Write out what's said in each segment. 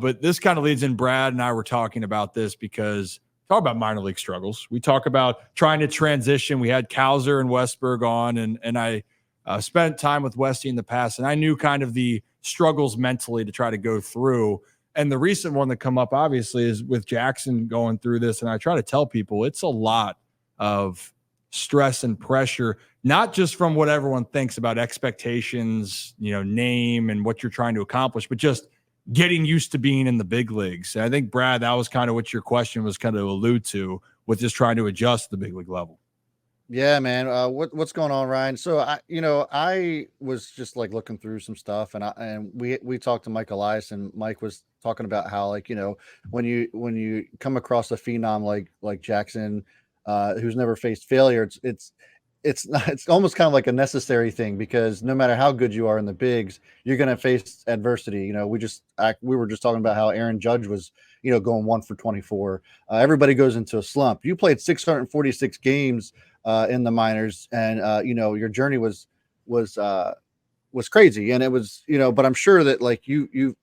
But this kind of leads in. Brad and I were talking about this because talk about minor league struggles. We talk about trying to transition. We had Kowser and Westberg on, and I spent time with Westy in the past, and I knew kind of the struggles mentally to try to go through. And the recent one that come up, obviously, is with Jackson going through this. And I try to tell people it's a lot of stress and pressure, not just from what everyone thinks about expectations, name and what you're trying to accomplish, but just getting used to being in the big leagues. And I think, Brad, that was kind of what your question was kind of allude to, with just trying to adjust to the big league level. Yeah, man. What's going on, Ryan? So I was just like looking through some stuff, and we talked to Mike Elias, and Mike was talking about how, like, when you come across a phenom like Jackson, who's never faced failure, it's almost kind of like a necessary thing, because no matter how good you are in the bigs, you're going to face adversity. We were just talking about how Aaron Judge was, going 1 for 24. Everybody goes into a slump. You played 646 games in the minors, and your journey was crazy, and it was, but I'm sure that, like, you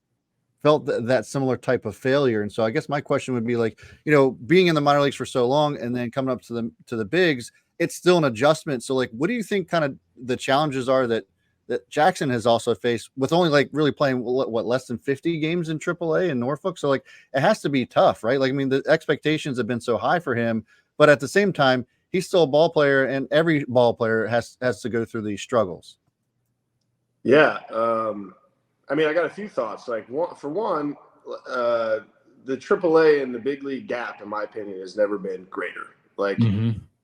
felt that similar type of failure. And so I guess my question would be, like, being in the minor leagues for so long and then coming up to the bigs, it's still an adjustment. So, like, what do you think kind of the challenges are that Jackson has also faced with only, like, really playing less than 50 games in AAA in Norfolk? So, like, it has to be tough, right? Like, I mean, the expectations have been so high for him, but at the same time, he's still a ball player, and every ball player has to go through these struggles. Yeah. I mean, I got a few thoughts. Like, for one, the AAA and the big league gap, in my opinion, has never been greater. Like,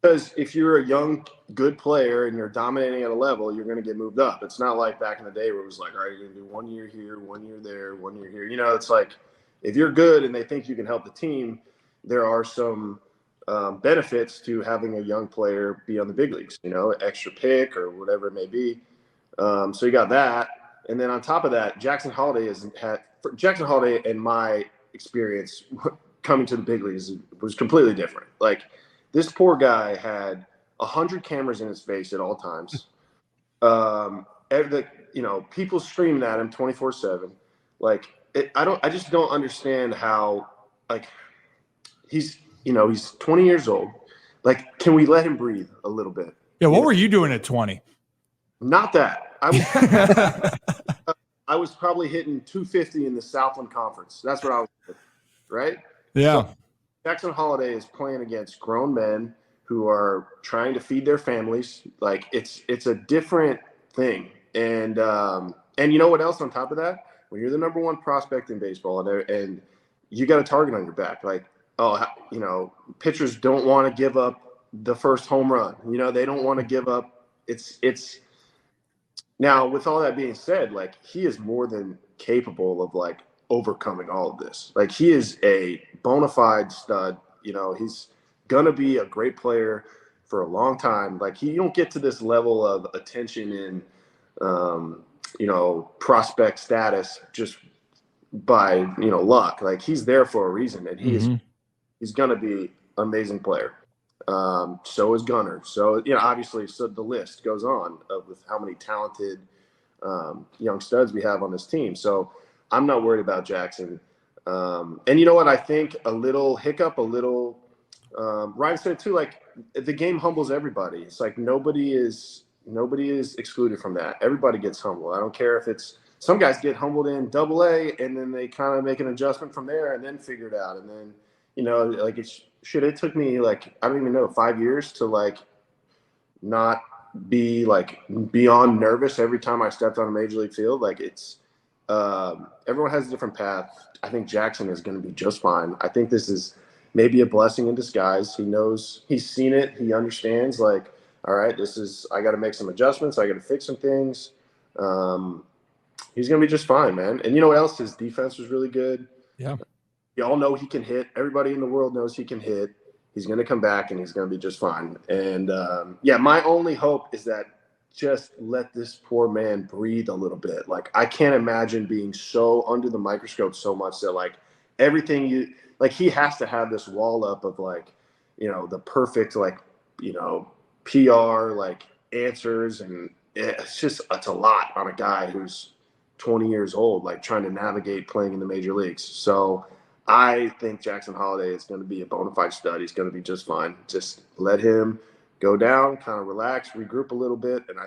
because if you're a young, good player and you're dominating at a level, you're going to get moved up. It's not like back in the day where it was like, all right, you're going to do 1 year here, 1 year there, 1 year here. It's like, if you're good and they think you can help the team, there are some benefits to having a young player be on the big leagues, extra pick or whatever it may be. So you got that. And then on top of that, Jackson Holliday, in my experience coming to the big leagues, was completely different. Like, this poor guy had 100 cameras in his face at all times. People screaming at him 24/7. Like, I just don't understand how, like, he's 20 years old. Like, can we let him breathe a little bit? Yeah. What were you doing at 20? Not that. I was probably hitting 250 in the Southland Conference. That's what I was doing, right? Yeah. So Jackson Holliday is playing against grown men who are trying to feed their families. Like, it's a different thing. And you know what else on top of that? When you're the number one prospect in baseball and you got a target on your back, like, pitchers don't want to give up the first home run. They don't want to give up. It's now, with all that being said, like, he is more than capable of, like, overcoming all of this. Like, he is a bona fide stud. He's going to be a great player for a long time. Like, you don't get to this level of attention and, prospect status just by, luck. Like, he's there for a reason, and he's going to be an amazing player. So is Gunnar. So, obviously, so the list goes on with how many talented young studs we have on this team. So I'm not worried about Jackson. And you know what? I think a little hiccup, Ryan said too, like, the game humbles everybody. It's like nobody is excluded from that. Everybody gets humbled. I don't care if it's some guys get humbled in AA and then they kind of make an adjustment from there and then figure it out. And then, like, it took me, like, I don't even know, 5 years to, like, not be, like, beyond nervous every time I stepped on a major league field. Like, it's everyone has a different path. I think Jackson is going to be just fine. I think this is maybe a blessing in disguise. He knows, he's seen it. He understands, like, all right, I got to make some adjustments. I got to fix some things. He's going to be just fine, man. And you know what else? His defense was really good. Yeah. You all know he can hit. Everybody in the world knows he can hit. He's going to come back, and he's going to be just fine. And, my only hope is that just let this poor man breathe a little bit. Like, I can't imagine being so under the microscope so much that, like, everything he has to have this wall up of, like, the perfect, like, PR, like, answers. And it's a lot on a guy who's 20 years old, like trying to navigate playing in the major leagues. So I think Jackson Holliday is going to be a bona fide stud. He's going to be just fine. Just let him go down, kind of relax, regroup a little bit. And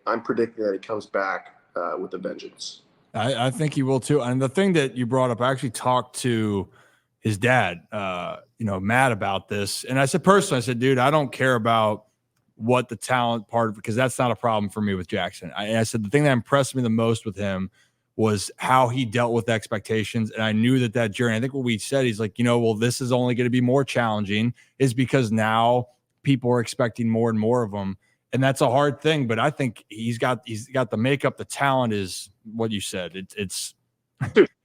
I'm predicting that he comes back with a vengeance. I think he will too. And the thing that you brought up, I actually talked to his dad, Matt, about this. And I said, personally, dude, I don't care about what the talent part, because that's not a problem for me with Jackson. I said, the thing that impressed me the most with him was how he dealt with expectations. And I knew that journey, I think what we said, he's like, well, this is only going to be more challenging, is because now people are expecting more and more of him. And that's a hard thing, but I think he's got the makeup. The talent is what you said. It's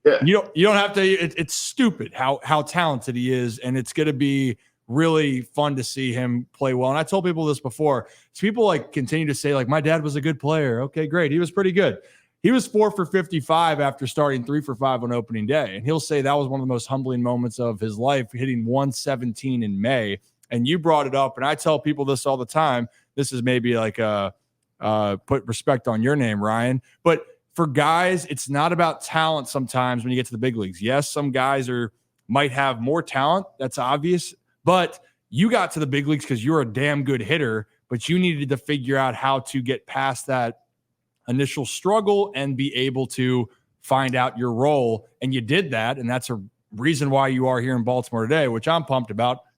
yeah. you don't have to. It's stupid how talented he is, and it's going to be really fun to see him play well. And I told people this before. So people like continue to say like, my dad was a good player. Okay, great. He was pretty good. He was 4 for 55 after starting 3 for 5 on opening day, and he'll say that was one of the most humbling moments of his life, hitting 117 in May. And you brought it up, and I tell people this all the time. This is maybe like put respect on your name, Ryan. But for guys, it's not about talent sometimes when you get to the big leagues. Yes, some guys might have more talent. That's obvious. But you got to the big leagues because you're a damn good hitter, but you needed to figure out how to get past that initial struggle and be able to find out your role. And you did that. And that's a reason why you are here in Baltimore today, which I'm pumped about.